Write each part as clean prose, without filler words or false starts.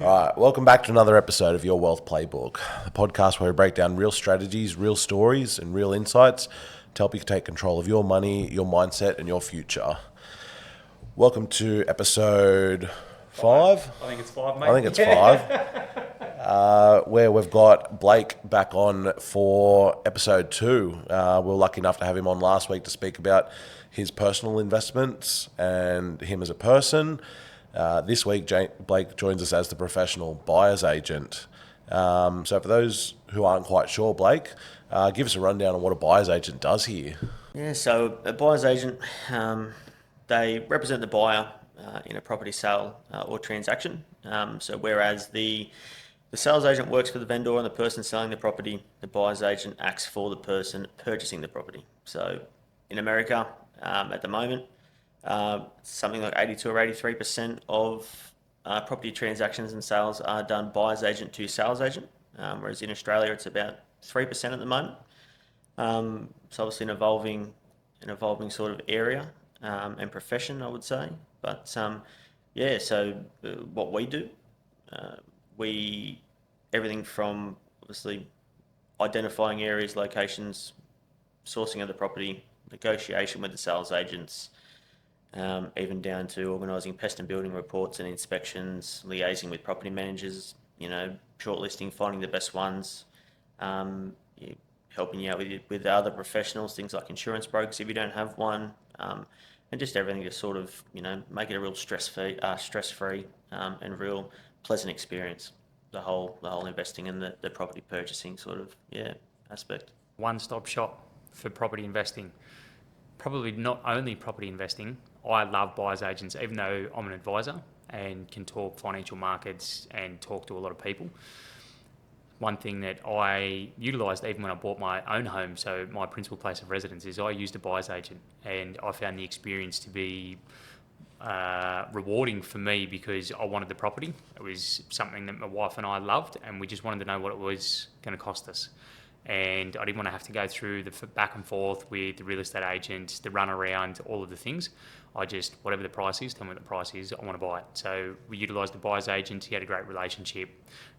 All right, welcome back to another episode of Your Wealth Playbook, the podcast where we break down real strategies, real stories, and real insights to help you take control of your money, your mindset, and your future. Welcome to episode 5. I think it's 5, mate. I think it's 5. Where we've got Blake back on for episode 2. We were lucky enough to have him on last week to speak about his personal investments and him as a person. This week, Blake joins us as the professional buyer's agent. So for those who aren't quite sure, Blake, give us a rundown on what a buyer's agent does here. Yeah, so a buyer's agent, they represent the buyer in a property sale or transaction. So whereas the sales agent works for the vendor and the person selling the property, the buyer's agent acts for the person purchasing the property. So in America, at the moment, something like 82 or 83% of property transactions and sales are done buyer's agent to sales agent, whereas in Australia it's about 3% at the moment. So obviously an evolving sort of area and profession, I would say. But so what we do, everything from obviously identifying areas, locations, sourcing of the property, negotiation with the sales agents, even down to organising pest and building reports and inspections, liaising with property managers, shortlisting, finding the best ones, helping you out with other professionals, things like insurance brokers if you don't have one, and just everything to sort of, make it a real stress-free and real pleasant experience. The whole investing and the property purchasing sort of aspect. One-stop shop for property investing. Probably not only property investing. I love buyer's agents, even though I'm an advisor and can talk financial markets and talk to a lot of people. One thing that I utilised even when I bought my own home, so my principal place of residence, is I used a buyer's agent, and I found the experience to be rewarding for me because I wanted the property. It was something that my wife and I loved, and we just wanted to know what it was going to cost us. And I didn't want to have to go through the back and forth with the real estate agent, the run around, all of the things. I just, whatever the price is, tell me what the price is, I want to buy it. So we utilised the buyer's agent. He had a great relationship,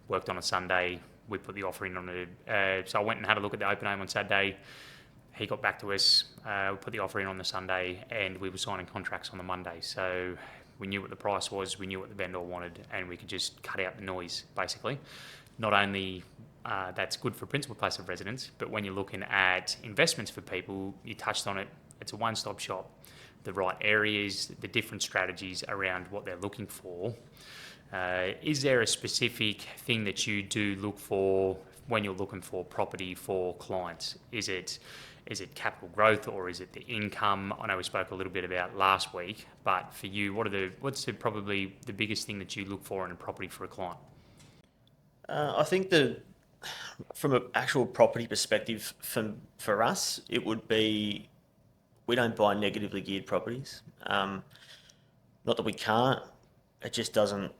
worked on a Sunday. We put the offer in on it. So I went and had a look at the open home on Saturday. He got back to us, we put the offer in on the Sunday, and we were signing contracts on the Monday. So we knew what the price was, we knew what the vendor wanted, and we could just cut out the noise, basically. Not only that's good for principal place of residence, but when you're looking at investments for people, you touched on it, it's a one-stop shop. The right areas, the different strategies around what they're looking for. Is there a specific thing that you do look for when you're looking for property for clients? Is it capital growth, or is it the income? I know we spoke a little bit about last week, but for you, what's probably the biggest thing that you look for in a property for a client? I think from an actual property perspective, for us, it would be, we don't buy negatively geared properties. Not that we can't, it just doesn't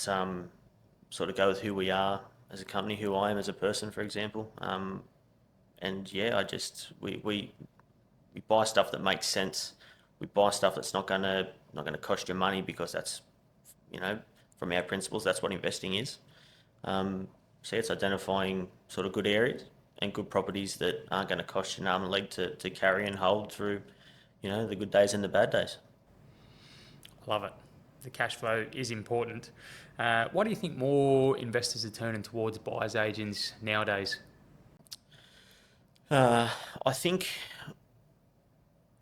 sort of go with who we are as a company, who I am as a person, for example. We buy stuff that makes sense. We buy stuff that's not gonna cost you money, because that's, from our principles, that's what investing is. It's identifying sort of good areas and good properties that aren't going to cost you an arm and leg to carry and hold through, the good days and the bad days. Love it. The cash flow is important. Why do you think more investors are turning towards buyer's agents nowadays? I think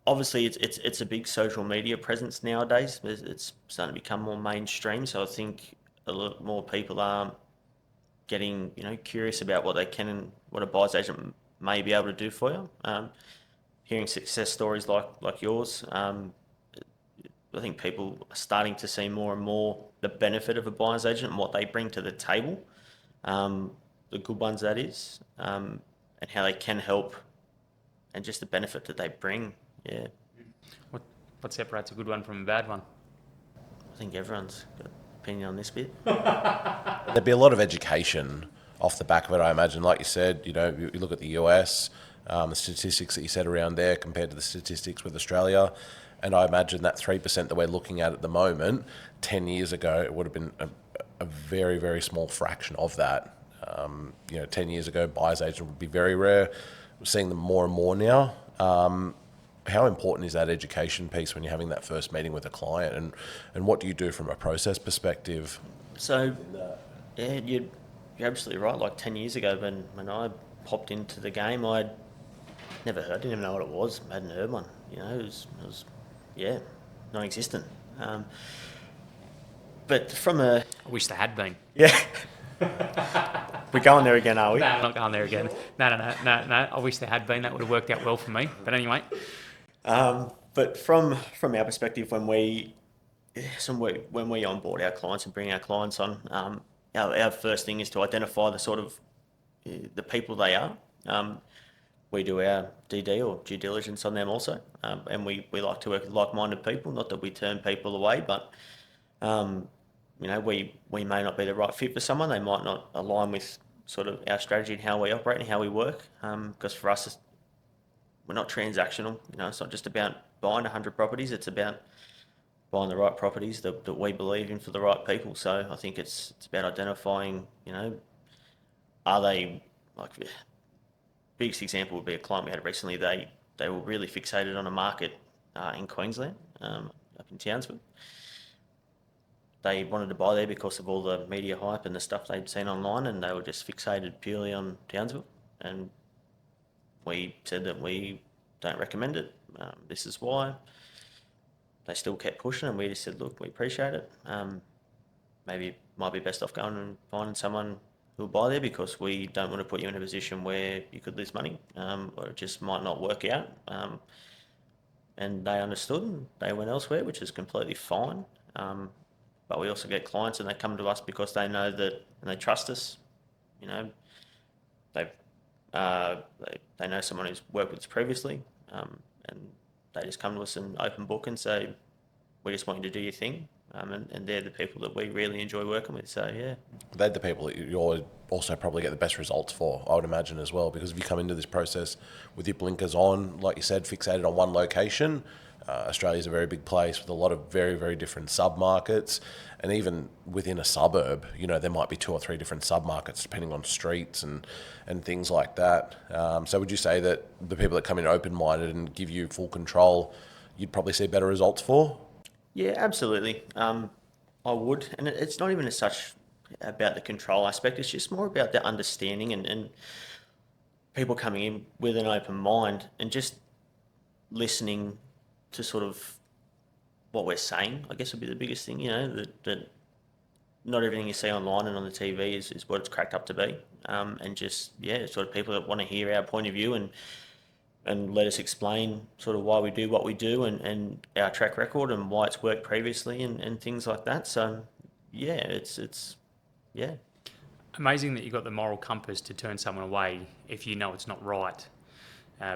obviously it's a big social media presence nowadays. It's starting to become more mainstream. So I think a lot more people are getting curious about what they can and what a buyer's agent may be able to do for you. Hearing success stories like yours, I think people are starting to see more and more the benefit of a buyer's agent and what they bring to the table, the good ones that is, and how they can help, and just the benefit that they bring. Yeah. What separates a good one from a bad one? I think everyone's got an opinion on this bit. There'd be a lot of education off the back of it, I imagine. Like you said, you look at the US, the statistics that you said around there compared to the statistics with Australia. And I imagine that 3% that we're looking at the moment, 10 years ago, it would have been a very, very small fraction of that. 10 years ago, buyer's agent would be very rare. We're seeing them more and more now. How important is that education piece when you're having that first meeting with a client, and what do you do from a process perspective? So, yeah, you're absolutely right. Like 10 years ago, when I popped into the game, I'd never heard, didn't even know what it was. I hadn't heard one. It was non-existent. But from a... I wish there had been. Yeah. We're going there again, are we? No, I'm not going there again. No. I wish there had been. That would have worked out well for me. But anyway. But from our perspective, when we onboard our clients and bring our clients on, our first thing is to identify the sort of the people they are. We do our DD or due diligence on them also, and we like to work with like-minded people. Not that we turn people away, but we may not be the right fit for someone. They might not align with sort of our strategy and how we operate and how we work. Because for us, we're not transactional. It's not just about buying 100 properties. It's about buying the right properties that we believe in for the right people. So I think it's about identifying, are they, like, biggest example would be a client we had recently. They were really fixated on a market in Queensland, up in Townsville. They wanted to buy there because of all the media hype and the stuff they'd seen online, and they were just fixated purely on Townsville. And we said that we don't recommend it. This is why. They still kept pushing, and we just said, look, we appreciate it. Maybe it might be best off going and finding someone who'll buy there, because we don't want to put you in a position where you could lose money, or it just might not work out. And they understood, and they went elsewhere, which is completely fine. But we also get clients, and they come to us because they know that, and they trust us. They know someone who's worked with us previously, and they just come to us and open book and say, we just want you to do your thing. And they're the people that we really enjoy working with. So, yeah. They're the people that you also probably get the best results for, I would imagine, as well, because if you come into this process with your blinkers on, like you said, fixated on one location, Australia's a very big place with a lot of very, very different sub-markets. And even within a suburb, there might be 2 or 3 different sub-markets depending on streets and things like that. So would you say that the people that come in open-minded and give you full control, you'd probably see better results for? Yeah, absolutely. I would. And it's not even as such about the control aspect. It's just more about the understanding and people coming in with an open mind and just listening to sort of what we're saying, I guess, would be the biggest thing. That not everything you see online and on the TV is what it's cracked up to be. And just, sort of people that want to hear our point of view and let us explain sort of why we do what we do and our track record and why it's worked previously and things like that. So, it's. Amazing that you've got the moral compass to turn someone away if you know it's not right.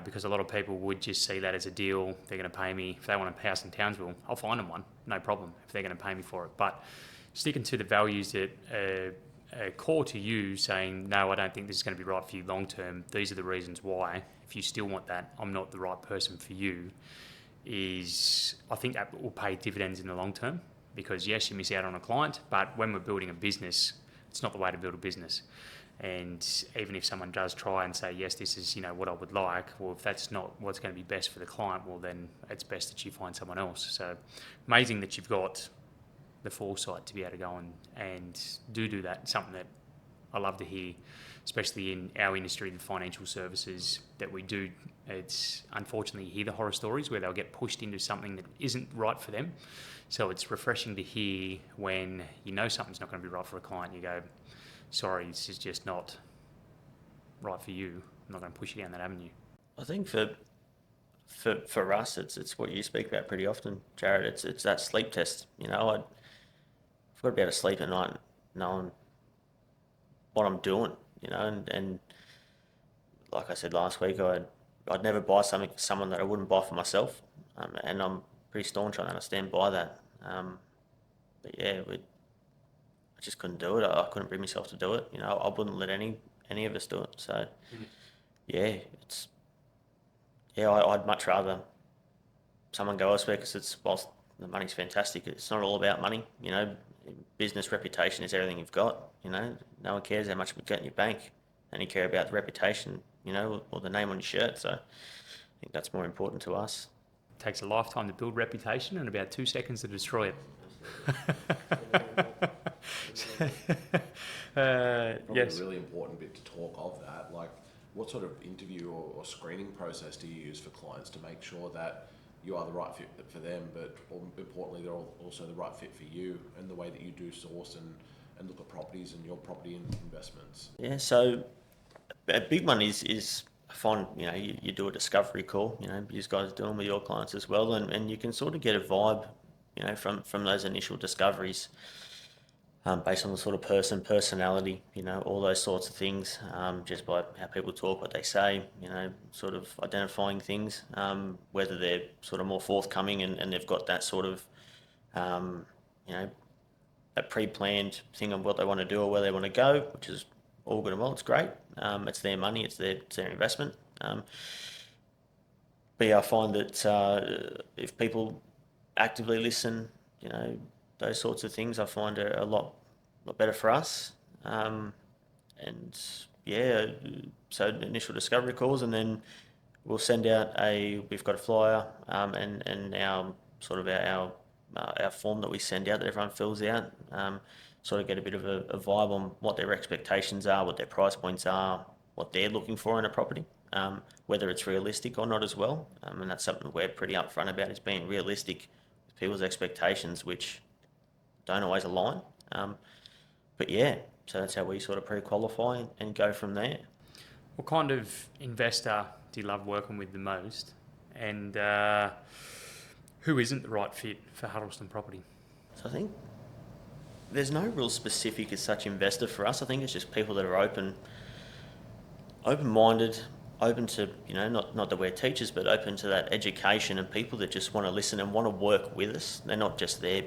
Because a lot of people would just see that as a deal. They're going to pay me. If they want a house in Townsville, I'll find them one, no problem, if they're going to pay me for it. But sticking to the values that are core to you, saying, no, I don't think this is going to be right for you long term, these are the reasons why. If you still want that, I'm not the right person for you, I think that will pay dividends in the long term. Because yes, you miss out on a client, but when we're building a business, it's not the way to build a business. And even if someone does try and say, yes, this is, what I would like, well, if that's not what's going to be best for the client, well, then it's best that you find someone else. So amazing that you've got the foresight to be able to go and do that. Something that I love to hear, especially in our industry, the financial services that we do. It's unfortunately you hear the horror stories where they'll get pushed into something that isn't right for them. So it's refreshing to hear when something's not going to be right for a client. You go, sorry, this is just not right for you. I'm not going to push you down that avenue. I think for us, it's what you speak about pretty often, Jared. It's that sleep test. I've got to be able to sleep at night knowing what I'm doing. And like I said last week, I'd never buy something for someone that I wouldn't buy for myself. And I'm pretty staunch on that. I stand by that. But yeah, I just couldn't do it. I couldn't bring myself to do it. I wouldn't let any of us do it. So, I'd much rather someone go elsewhere, because whilst the money's fantastic, it's not all about money. business reputation is everything you've got. No one cares how much you've got in your bank. Only care about the reputation, or the name on your shirt. So I think that's more important to us. It takes a lifetime to build reputation and about 2 seconds to destroy it. Probably yes. a really important bit to talk of that. Like, what sort of interview or screening process do you use for clients to make sure that you are the right fit for them, but importantly, they're also the right fit for you, and the way that you do source and look at properties and your property investments? Yeah, so a big one is I find, you do a discovery call, you guys do them with your clients as well, and you can sort of get a vibe, from those initial discoveries, based on the sort of personality, all those sorts of things, just by how people talk, what they say, sort of identifying things, whether they're sort of more forthcoming and they've got that sort of, a pre-planned thing of what they want to do or where they want to go, which is all good and well. It's great. It's their money. It's their investment. But yeah, I find that if people actively listen, those sorts of things, I find are a lot better for us. And yeah, so initial discovery calls, and then we'll send out we've got a flyer, and our sort of our form that we send out that everyone fills out, sort of get a bit of a vibe on what their expectations are, what their price points are, what they're looking for in a property, whether it's realistic or not as well. And that's something we're pretty upfront about, is being realistic with people's expectations, which don't always align. But yeah, so that's how we sort of pre-qualify and go from there. What kind of investor do you love working with the most? And who isn't the right fit for Huddleston Property? So I think there's no real specific as such investor for us. I think it's just people that are open-minded, open to, not that we're teachers, but open to that education, and people that just want to listen and want to work with us. They're not just there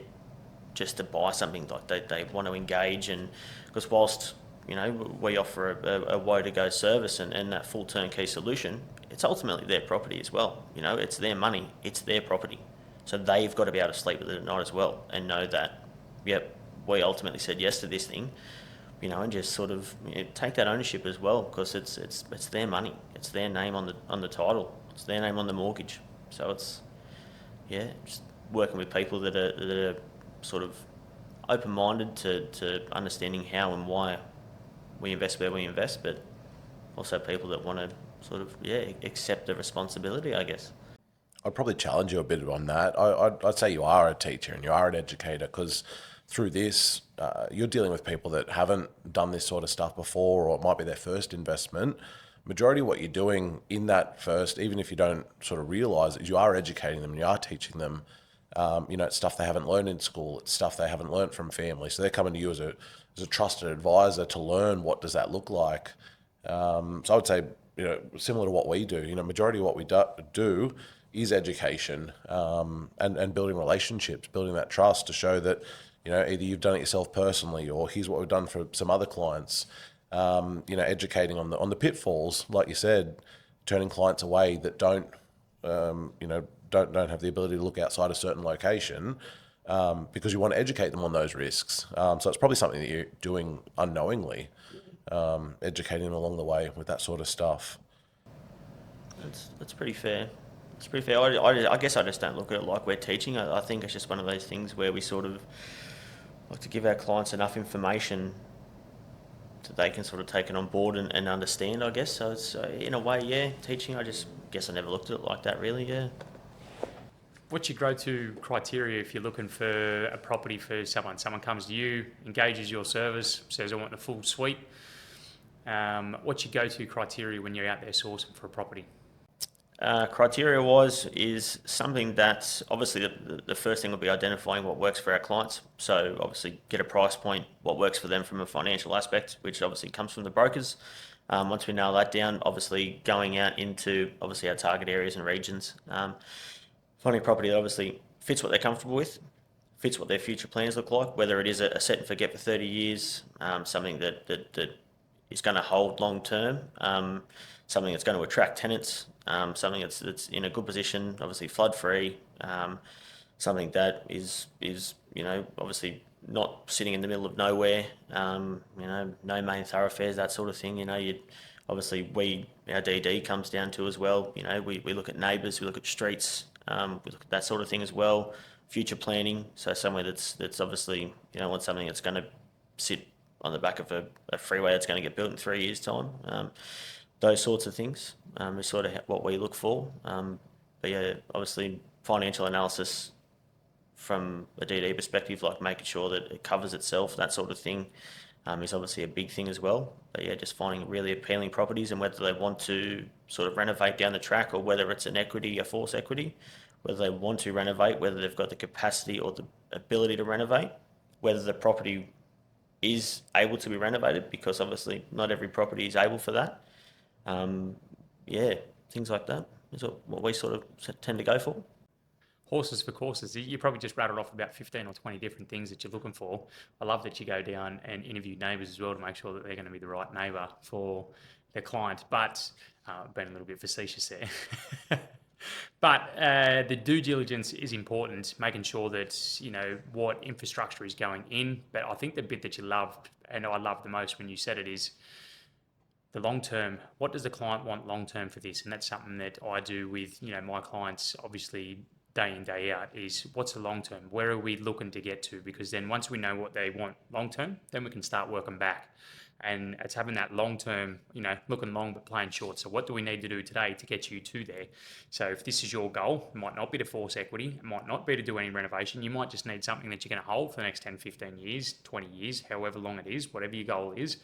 just to buy something. Like they want to engage, and because whilst we offer a way to go service and that full turnkey solution, it's ultimately their property as well. It's their money, it's their property, so they've got to be able to sleep with it at night as well, and know that, yep, we ultimately said yes to this thing, and just sort of take that ownership as well, because it's their money, it's their name on the title, it's their name on the mortgage. So it's just working with people that are sort of open-minded to understanding how and why we invest where we invest, but also people that want to sort of accept the responsibility, I guess. I'd probably challenge you a bit on that. I'd say you are a teacher and you are an educator, because through this, you're dealing with people that haven't done this sort of stuff before, or it might be their first investment. Majority of what you're doing in that first, even if you don't sort of realise it, is you are educating them and you are teaching them. It's stuff they haven't learned in school. It's stuff they haven't learned from family. So they're coming to you as a trusted advisor to learn what does that look like. So I would say, similar to what we do, majority of what we do is education, and building relationships, building that trust to show that, either you've done it yourself personally, or here's what we've done for some other clients. Educating on the pitfalls, like you said, turning clients away that don't have the ability to look outside a certain location, because you want to educate them on those risks. So it's probably something that you're doing unknowingly, educating them along the way with that sort of stuff. That's pretty fair. It's pretty fair. I guess I just don't look at it like we're teaching. I think it's just one of those things where we sort of like to give our clients enough information that they can sort of take it on board and understand, I guess. So it's in a way, teaching. I just guess I never looked at it like that, really. What's your go-to criteria if you're looking for a property for someone? Someone comes to you, engages your service, says, I want the full suite. What's your go-to criteria when you're out there sourcing for a property? Criteria-wise is something that, obviously, the first thing will be identifying what works for our clients. So obviously get a price point, what works for them from a financial aspect, which obviously comes from the brokers. Once we nail that down, obviously going out into obviously our target areas and regions. Finding a property that obviously fits what they're comfortable with, fits what their future plans look like, whether it is a set and forget for 30 years, something that is going to hold long term, something that's going to attract tenants, something that's in a good position, obviously flood free, something that is obviously not sitting in the middle of nowhere, no main thoroughfares, that sort of thing. Obviously our DD comes down to as well. We look at neighbours, we look at streets, we look at that sort of thing as well. Future planning, so somewhere that's obviously, want something that's going to sit on the back of a freeway that's going to get built in 3 years' time. Those sorts of things is sort of what we look for. But yeah, obviously financial analysis from a DD perspective, like making sure that it covers itself, that sort of thing, is obviously a big thing as well. But yeah, just finding really appealing properties and whether they want to sort of renovate down the track or whether it's an equity, a forced equity, whether they want to renovate, whether they've got the capacity or the ability to renovate, whether the property is able to be renovated, because obviously not every property is able for that. Yeah, things like that is what we sort of tend to go for. Horses for courses. You probably just rattled off about 15 or 20 different things that you're looking for. I love that you go down and interview neighbours as well to make sure that they're going to be the right neighbour for their client. But being a little bit facetious there. But the due diligence is important, making sure that what infrastructure is going in. But I think the bit that you loved, and I love the most when you said it, is the long term. What does the client want long term for this? And that's something that I do with my clients, obviously day in, day out, is what's the long term? Where are we looking to get to? Because then once we know what they want long term, then we can start working back. And it's having that long term, looking long but playing short. So what do we need to do today to get you to there? So if this is your goal, it might not be to force equity, it might not be to do any renovation. You might just need something that you're going to hold for the next 10, 15 years, 20 years, however long it is, whatever your goal is,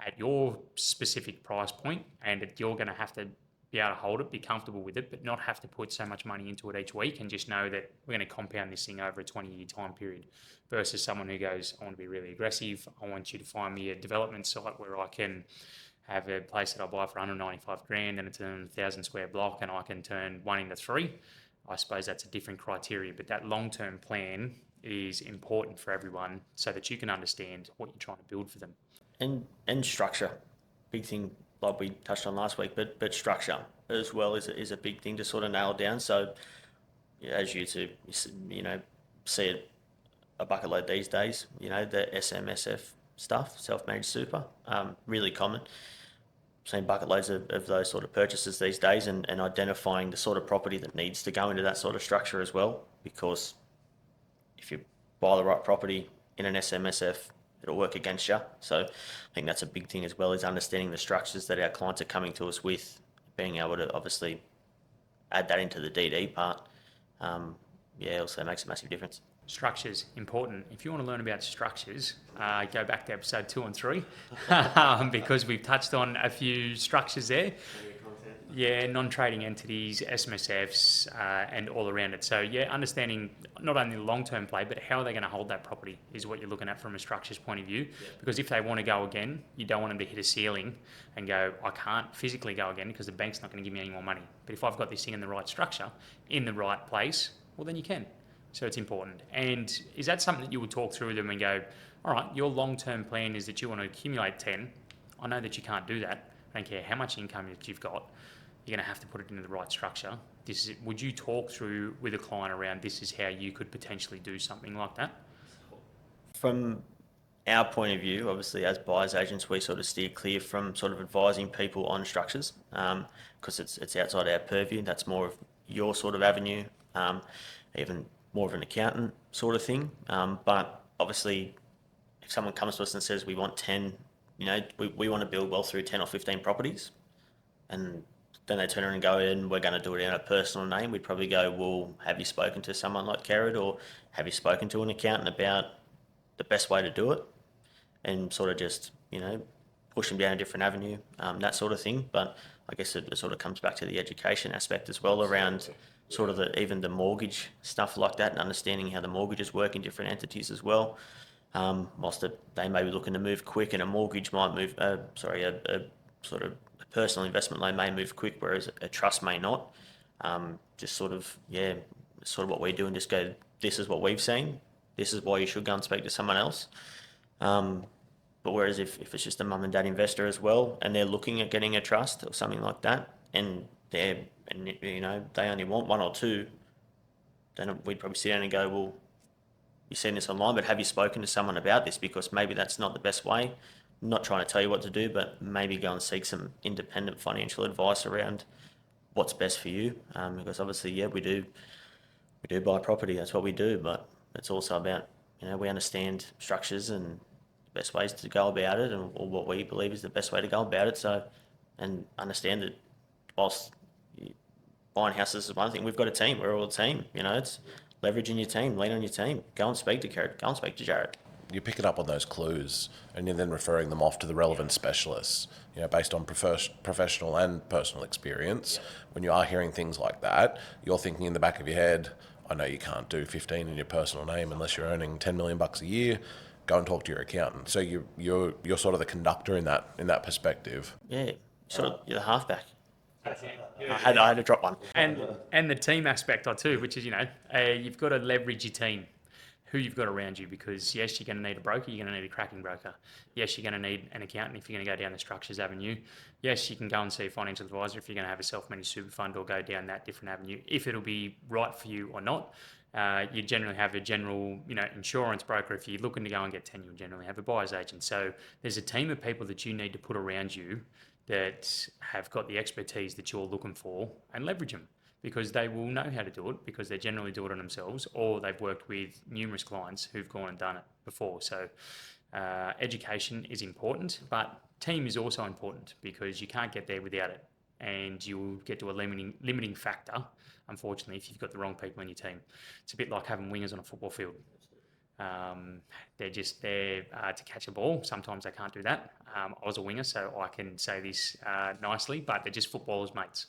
at your specific price point, and you're going to have to be able to hold it, be comfortable with it, but not have to put so much money into it each week, and just know that we're going to compound this thing over a 20-year time period, versus someone who goes, I want to be really aggressive. I want you to find me a development site where I can have a place that I buy for 195 grand and it's a 1,000 square block and I can turn 1 into 3. I suppose that's a different criteria, but that long-term plan is important for everyone so that you can understand what you're trying to build for them. And structure, big thing, like we touched on last week, but structure as well is a big thing to sort of nail down. So as you two, see it a bucket load these days, the SMSF stuff, self-managed super, really common. Seen bucket loads of those sort of purchases these days, and identifying the sort of property that needs to go into that sort of structure as well, because if you buy the right property in an SMSF, it'll work against you. So I think that's a big thing as well, is understanding the structures that our clients are coming to us with, being able to obviously add that into the DD part. Also makes a massive difference. Structures, important. If you want to learn about structures, go back to episode 2 and 3, because we've touched on a few structures there. Yeah, non-trading entities, SMSFs, and all around it. So yeah, understanding not only the long-term play, but how are they going to hold that property is what you're looking at from a structures point of view. Yeah. Because if they want to go again, you don't want them to hit a ceiling and go, I can't physically go again because the bank's not going to give me any more money. But if I've got this thing in the right structure, in the right place, well, then you can. So it's important. And is that something that you would talk through with them and go, all right, your long-term plan is that you want to accumulate 10. I know that you can't do that. I don't care how much income that you've got. You're going to have to put it into the right structure. Would you talk through with a client around this is how you could potentially do something like that? From our point of view, obviously as buyers agents, we sort of steer clear from sort of advising people on structures, because it's outside our purview. That's more of your sort of avenue, even more of an accountant sort of thing. But obviously, if someone comes to us and says we want 10, we want to build wealth through 10 or 15 properties, and then they turn around and go in, we're going to do it in a personal name, we'd probably go, well, have you spoken to someone like Kerrod, or have you spoken to an accountant about the best way to do it? And sort of just, push them down a different avenue, that sort of thing. But I guess it sort of comes back to the education aspect as well, around sort of even the mortgage stuff like that, and understanding how the mortgages work in different entities as well. Whilst they may be looking to move quick, and a mortgage might move, a sort of personal investment loan may move quick, whereas a trust may not. Just sort of what we do, and just go, this is what we've seen, this is why you should go and speak to someone else. But whereas if it's just a mum and dad investor as well, and they're looking at getting a trust or something like that, and they only want 1 or 2, then we'd probably sit down and go, well, you've seen this online, but have you spoken to someone about this? Because maybe that's not the best way. I'm not trying to tell you what to do, but maybe go and seek some independent financial advice around what's best for you. Because obviously, yeah, we do buy property. That's what we do, but it's also about, we understand structures and best ways to go about it, and or what we believe is the best way to go about it. So, and understand that whilst buying houses is one thing, we've got a team. We're all a team. It's leveraging your team, lean on your team. Go and speak to Jared. Go and speak to Jared. You're picking up on those clues, and you're then referring them off to the relevant specialists, based on professional and personal experience. When you are hearing things like that, you're thinking in the back of your head, I know you can't do 15 in your personal name unless you're earning 10 million bucks a year. Go and talk to your accountant. So you're sort of the conductor in that perspective. Yeah, you're the halfback. I had to drop one. And the team aspect too, which is, you've got to leverage your team, who you've got around you, because yes, you're going to need a broker, you're going to need a cracking broker. Yes, you're going to need an accountant if you're going to go down the structures avenue. Yes, you can go and see a financial advisor if you're going to have a self-managed super fund or go down that different avenue, if it'll be right for you or not. You generally have a general, insurance broker. If you're looking to go and get 10, you'll generally have a buyer's agent. So there's a team of people that you need to put around you that have got the expertise that you're looking for, and leverage them, because they will know how to do it, because they generally do it on themselves, or they've worked with numerous clients who've gone and done it before. So education is important, but team is also important, because you can't get there without it, and you will get to a limiting factor, unfortunately, if you've got the wrong people in your team. It's a bit like having wingers on a football field. They're just there to catch a ball. Sometimes they can't do that. I was a winger, so I can say this nicely, but they're just footballers' mates,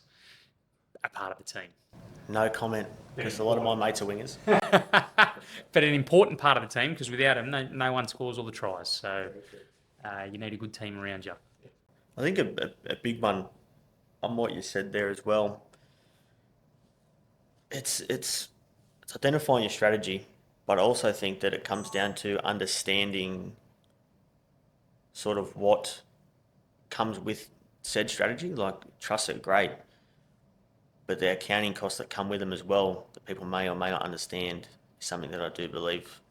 a part of the team. No comment, because a lot of my mates are wingers. But an important part of the team, because without them, no one scores all the tries. So you need a good team around you. I think a big one on what you said there as well. It's identifying your strategy, but I also think that it comes down to understanding sort of what comes with said strategy. Like, trusts are great, but the accounting costs that come with them as well, that people may or may not understand, is something that I do believe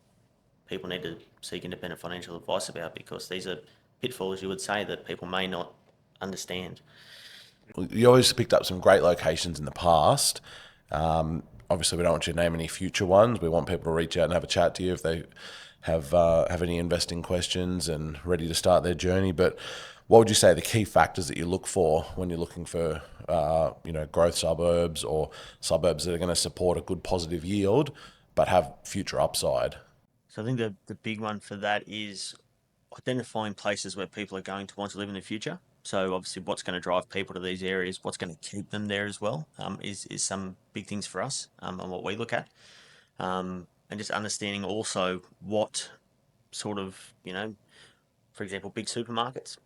people need to seek independent financial advice about, because these are pitfalls, you would say, that people may not understand. You always picked up some great locations in the past. Obviously, we don't want you to name any future ones. We want people to reach out and have a chat to you if they have any investing questions and ready to start their journey. But what would you say are the key factors that you look for when you're looking for growth suburbs, or suburbs that are going to support a good positive yield but have future upside? So I think the big one for that is identifying places where people are going to want to live in the future. So obviously, what's going to drive people to these areas, what's going to keep them there as well, is some big things for us, and what we look at, and just understanding also what sort of, for example, big supermarkets,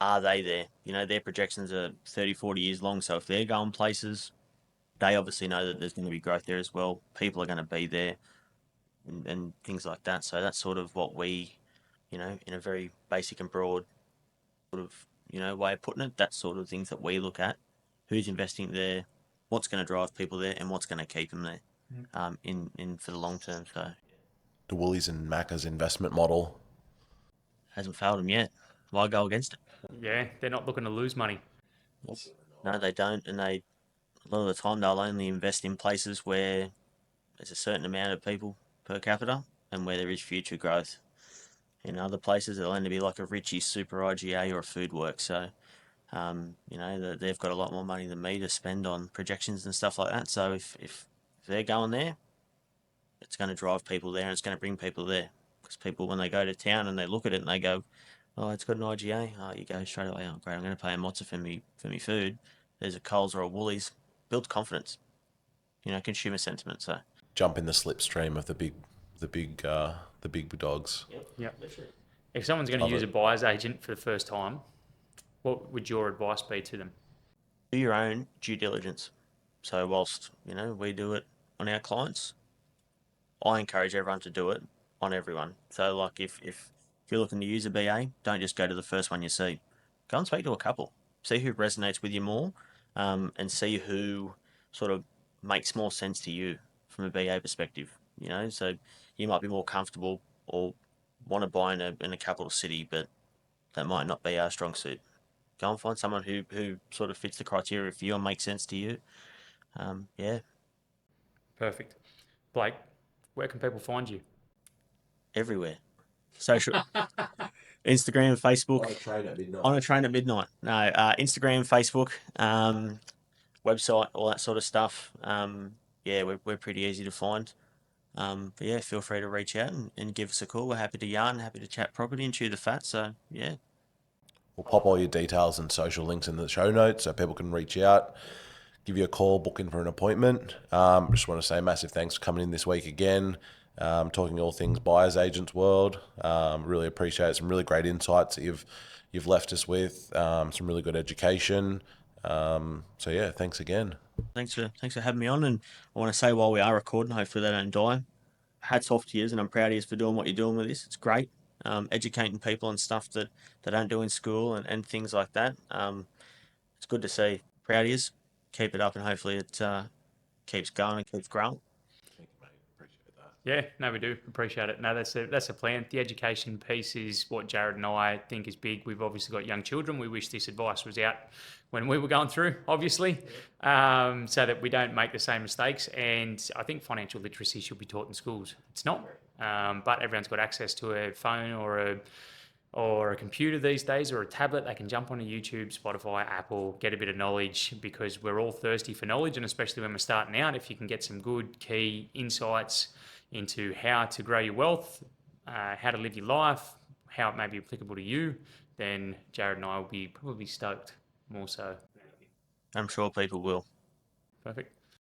are they there? Their projections are 30, 40 years long. So if they're going places, they obviously know that there's going to be growth there as well. People are going to be there, and things like that. So that's sort of what we, in a very basic and broad sort of, way of putting it, that's sort of things that we look at. Who's investing there, what's going to drive people there, and what's going to keep them there, in for the long term. So The Woolies and Macca's investment model. hasn't failed them yet. Why go against it? Yeah, they're not looking to lose money. No, they don't, and a lot of the time they'll only invest in places where there's a certain amount of people per capita and where there is future growth. In other places, it'll only be like a Richie Super IGA or a Food Work. So, they've got a lot more money than me to spend on projections and stuff like that. So if they're going there, it's going to drive people there, and it's going to bring people there. Because people, when they go to town and they look at it and they go, oh, it's got an IGA. Oh, you go straight away, oh, great, I'm going to pay a mozza for me food. There's a Coles or a Woolies. Builds confidence, consumer sentiment. So Jump in the slipstream of the big dogs. Yep. If someone's going to use a buyer's agent for the first time, what would your advice be to them? do your own due diligence. So whilst, we do it on our clients, I encourage everyone to do it on everyone. So like if you're looking to use a BA, don't just go to the first one you see. Go and speak to a couple. See who resonates with you more, and see who sort of makes more sense to you from a BA perspective. So you might be more comfortable or want to buy in a capital city, but that might not be our strong suit. Go and find someone who sort of fits the criteria for you and makes sense to you. Yeah, Perfect. Blake, where can people find you? everywhere. Social, Instagram, Facebook. On a train at midnight. On a train at midnight. No, Instagram, Facebook, website, all that sort of stuff. Yeah, we're pretty easy to find. But yeah, feel free to reach out and give us a call. We're happy to yarn, happy to chat property and chew the fat. So yeah, We'll pop all your details and social links in the show notes so people can reach out, give you a call, book in for an appointment. Just want to say massive thanks for coming in this week again, talking all things buyers agents world. Really appreciate it. Some really great insights that you've left us with. Some really good education. So yeah, thanks again. thanks for having me on. And I want to say while we are recording, hopefully they don't die. Hats off to you, and I'm proud of you for doing what you're doing with this. It's great, educating people on stuff that they don't do in school and things like that. It's good to see. Proud of you. Keep it up, and hopefully it keeps going and keeps growing. Thank you, mate. Appreciate that. Yeah, no, we do appreciate it. No, that's a plan. The education piece is what Jared and I think is big. We've obviously got young children. We wish this advice was out when we were going through, obviously, so that we don't make the same mistakes. And I think financial literacy should be taught in schools. It's not, but everyone's got access to a phone or a computer these days, or a tablet. They can jump onto YouTube, Spotify, Apple, get a bit of knowledge, because we're all thirsty for knowledge. And especially when we're starting out, if you can get some good key insights into how to grow your wealth, how to live your life, how it may be applicable to you, then Jared and I will be probably stoked more so. I'm sure people will. Perfect.